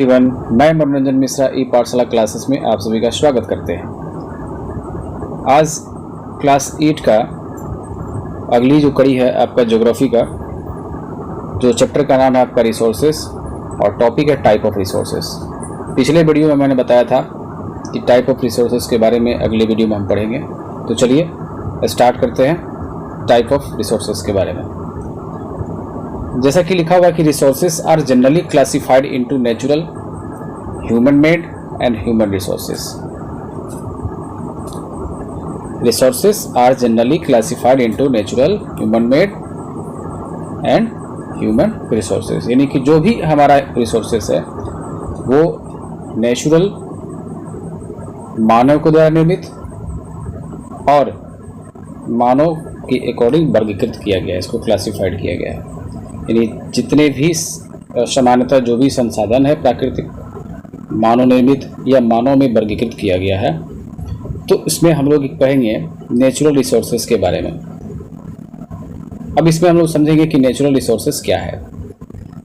Everyone, मैं मनोरंजन मिश्रा ई पाठशाला क्लासेस में आप सभी का स्वागत करते हैं। आज क्लास 8 का अगली जो कड़ी है आपका ज्योग्राफी का, जो चैप्टर का नाम है आपका रिसोर्सेस और टॉपिक है टाइप ऑफ रिसोर्सेस। पिछले वीडियो में मैंने बताया था कि टाइप ऑफ रिसोर्सेस के बारे में अगले वीडियो में हम पढ़ेंगे। तो चलिए स्टार्ट करते हैं टाइप ऑफ रिसोर्सेस के बारे में। जैसा कि लिखा हुआ कि resources are generally classified into natural, human made and human resources. Resources are generally classified into natural, human made and human resources, यानी कि जो भी हमारा रिसोर्सेस है वो नेचुरल, मानव के द्वारा निर्मित और मानव के अकॉर्डिंग वर्गीकृत किया गया है, इसको क्लासिफाइड किया गया है। यानी जितने भी सामान्यतः जो भी संसाधन है प्राकृतिक, मानव निर्मित या मानव में वर्गीकृत किया गया है। तो इसमें हम लोग कहेंगे नेचुरल रिसोर्सेज के बारे में। अब इसमें हम लोग समझेंगे कि नेचुरल रिसोर्सेज क्या है।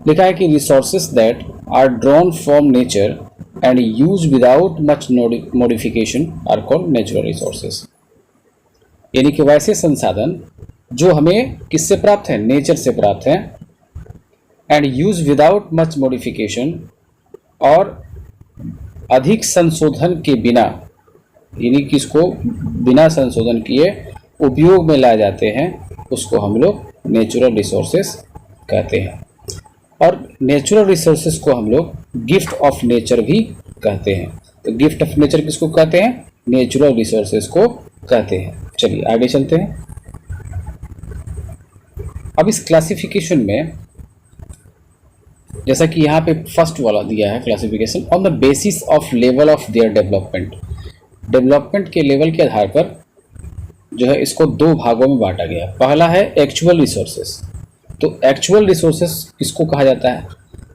लिखा है कि resources that are drawn from nature and use without much modification are called natural resources. यानी कि वैसे संसाधन जो हमें किससे प्राप्त है, नेचर से प्राप्त है, and use without much modification, और अधिक संशोधन के बिना, यानी कि इसको बिना संशोधन किए उपयोग में लाए जाते हैं, उसको हम लोग नेचुरल रिसोर्सेस कहते हैं। और नेचुरल रिसोर्सेस को हम लोग गिफ्ट ऑफ नेचर भी कहते हैं। तो गिफ्ट ऑफ नेचर किसको कहते हैं? नेचुरल रिसोर्सेस को कहते हैं। चलिए आगे चलते हैं। अब इस क्लासिफिकेशन में जैसा कि यहाँ पे फर्स्ट वाला दिया है classification, on the basis of level of their development. Development के लेवल के आधार पर जो है इसको दो भागों में बांटा गया। पहला है एक्चुअल रिसोर्सेस। तो एक्चुअल रिसोर्सेस किसको कहा जाता है?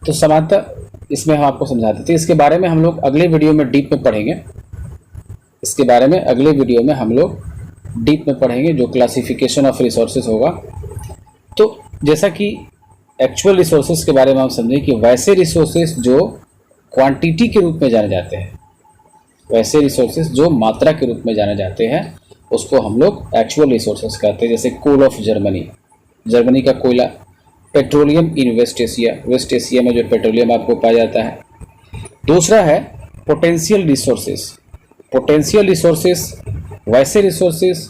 तो सामान्यतः इसमें हम आपको समझा देते हैं। इसके बारे में हम लोग अगले वीडियो में डीप में पढ़ेंगे। इसके बारे में अगले वीडियो में हम लोग डीप में पढ़ेंगे, जो क्लासिफिकेशन ऑफ रिसोर्सेज होगा। तो जैसा कि एक्चुअल रिसोर्सेज के बारे में हम समझें कि वैसे रिसोर्सेज जो क्वांटिटी के रूप में जाने जाते हैं, वैसे रिसोर्सेज जो मात्रा के रूप में जाने जाते हैं, उसको हम लोग एक्चुअल रिसोर्सेज कहते हैं। जैसे कोल ऑफ जर्मनी, जर्मनी का कोयला। पेट्रोलियम इन वेस्ट एशिया, वेस्ट एशिया में जो पेट्रोलियम आपको पाया जाता है। दूसरा है पोटेंशियल रिसोर्सेज। पोटेंशियल रिसोर्सेज वैसे रिसोर्सेज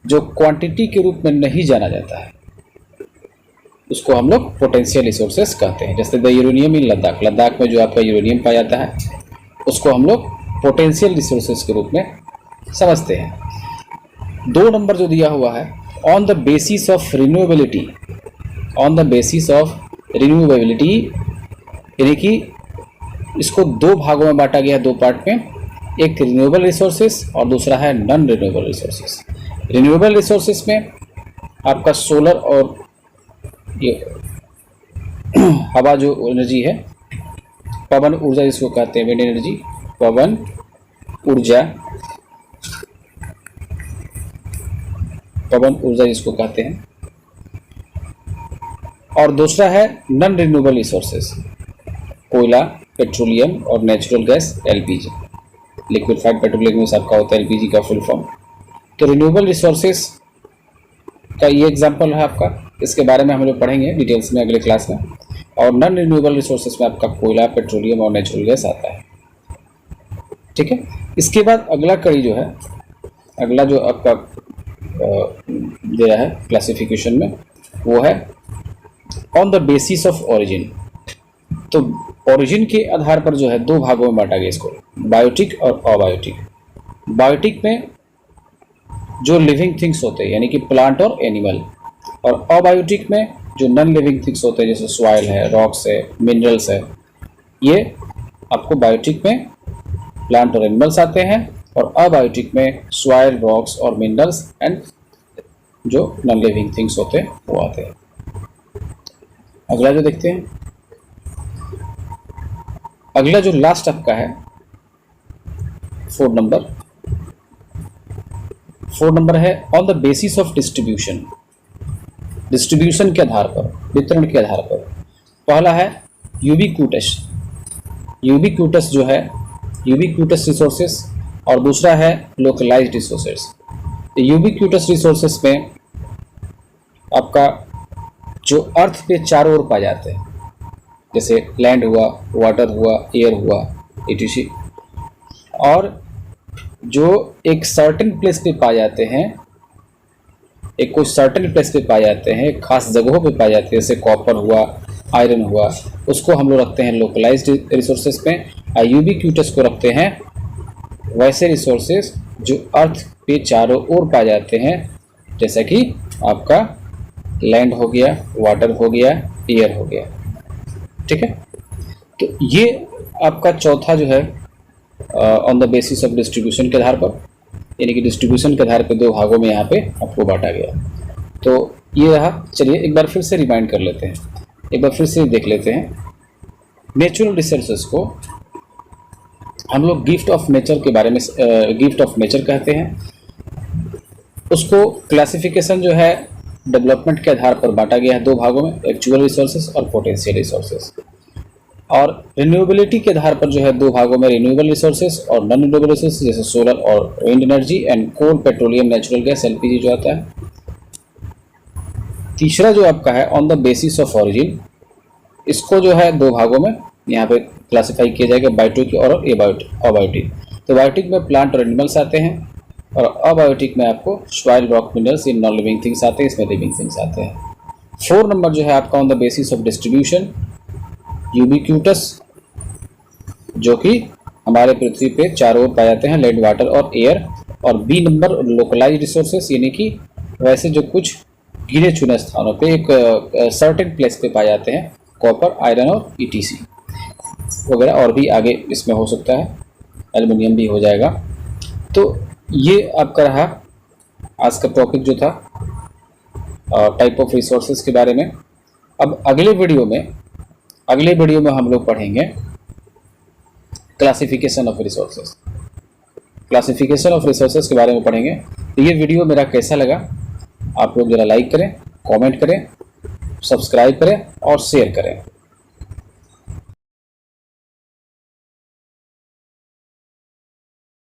जो क्वांटिटी के रूप में नहीं जाना जाता है, उसको हम लोग पोटेंशियल रिसोर्सेज कहते हैं। जैसे द यूरेनियम इन लद्दाख, लद्दाख में जो आपका यूरेनियम पाया जाता है, उसको हम लोग पोटेंशियल रिसोर्सेज के रूप में समझते हैं। 2 नंबर जो दिया हुआ है, on the basis of renewability. On the basis of renewability, यानी कि इसको 2 भागों में बांटा गया है, 2 पार्ट में। एक रिन्यूएबल रिसोर्सेज और दूसरा है non renewable resources. Renewable resources में आपका सोलर और ये हवा जो एनर्जी है, पवन ऊर्जा जिसको कहते हैं, विंड एनर्जी, पवन ऊर्जा, पवन ऊर्जा जिसको कहते हैं। और दूसरा है नॉन रिन्यूएबल रिसोर्सेज, कोयला, पेट्रोलियम और natural gas, LPG, liquefied petroleum gas आपका होता है एलपीजी का फुल फॉर्म। तो रिन्यूएबल रिसोर्सेज का ये एग्जांपल है आपका। इसके बारे में हम लोग पढ़ेंगे डिटेल्स में अगले क्लास में। और नॉन रिन्यूएबल रिसोर्सेज में आपका कोयला, पेट्रोलियम और नेचुरल गैस आता है। ठीक है। इसके बाद अगला कड़ी जो है, अगला जो आपका दिया है क्लासिफिकेशन में, वो है on the basis of origin. तो ओरिजिन के आधार पर जो है 2 भागों में बांटा गया इसको, बायोटिक और अबायोटिक। बायोटिक में जो लिविंग थिंग्स होते हैं, यानी कि प्लांट और एनिमल, और अबायोटिक में जो नॉन लिविंग थिंग्स होते हैं, जैसे सॉइल है, रॉक्स है, मिनरल्स है। ये आपको बायोटिक में प्लांट और एनिमल्स आते हैं, और अबायोटिक में सॉइल, रॉक्स और मिनरल्स एंड जो नॉन लिविंग थिंग्स होते हैं वो आते हैं। अगला जो देखते हैं, अगला जो लास्ट आपका है 4 नंबर है on the basis of distribution. Distribution के आधार पर, वितरण के आधार पर। पहला है यूबिक्यूटस, यूबिक्यूटस जो है, यूबिक्यूटस रिसोर्सेस, और दूसरा है लोकलाइज्ड रिसोर्सेस। यूबिक्यूटस रिसोर्सेस में आपका जो अर्थ पे चारों ओर पाए जाते हैं, जैसे लैंड हुआ, वाटर हुआ, एयर हुआ, etc, और जो एक सर्टेन प्लेस पे पाए जाते हैं, एक कुछ सर्टेन प्लेस पे पाए जाते हैं, खास जगहों पे पाए जाते हैं, जैसे कॉपर हुआ, आयरन हुआ, उसको हम लोग रखते हैं लोकलाइज्ड रिसोर्सेज पे। और यूबिक्यूटस को रखते हैं वैसे रिसोर्सेज जो अर्थ पे चारों ओर पाए जाते हैं, जैसा कि आपका लैंड हो गया, वाटर हो गया, एयर हो गया। ठीक है, तो ये आपका चौथा जो है on the basis of distribution के आधार पर, यानी कि डिस्ट्रीब्यूशन के आधार पर दो भागों में यहाँ पे आपको बांटा गया। तो ये रहा। चलिए एक बार फिर से रिमाइंड कर लेते हैं, एक बार फिर से देख लेते हैं। नेचुरल रिसोर्सेज को हम लोग गिफ्ट ऑफ नेचर के बारे में गिफ्ट ऑफ नेचर कहते हैं। उसको क्लासिफिकेशन जो है डेवलपमेंट के आधार पर बांटा गया है दो भागों में, एक्चुअल रिसोर्सेज और पोटेंशियल रिसोर्सेज। और रिन्यूएबिलिटी के आधार पर जो है दो भागों में, रिन्यूएबल रिसोर्सेज और नॉन रिन्यूएबल रिसोर्सेज, जैसे सोलर और wind energy, and coal, petroleum, natural gas, LPG जो आता है। तीसरा जो आपका है on the basis of origin, इसको जो है दो भागों में यहाँ पे क्लासिफाई किया जाएगा, बायोटिक और अबायोटिक। तो बायोटिक में प्लांट और एनिमल्स आते हैं, और अबायोटिक में आपको soil, rock, minerals, in non living things आते हैं, इसमें लिविंग थिंग्स आते हैं। 4 नंबर जो है आपका on the basis of distribution, ubiquitous, जो कि हमारे पृथ्वी पे चारों ओर पाए जाते हैं, लैंड, वाटर और एयर। और बी नंबर लोकलाइज्ड रिसोर्सेस, यानी कि वैसे जो कुछ गिने चुने स्थानों पे एक सर्टेन प्लेस पे पाए जाते हैं, कॉपर, आयरन और ETC वगैरह, और भी आगे इसमें हो सकता है, एल्युमिनियम भी हो जाएगा। तो ये आपका रहा आज का टॉपिक जो था टाइप ऑफ रिसोर्सेज के बारे में। अब अगले वीडियो में हम लोग पढ़ेंगे classification of resources. Classification of resources के बारे में पढ़ेंगे। तो ये वीडियो मेरा कैसा लगा आप लोग ज़रा लाइक करें, कमेंट करें, सब्सक्राइब करें और शेयर करें।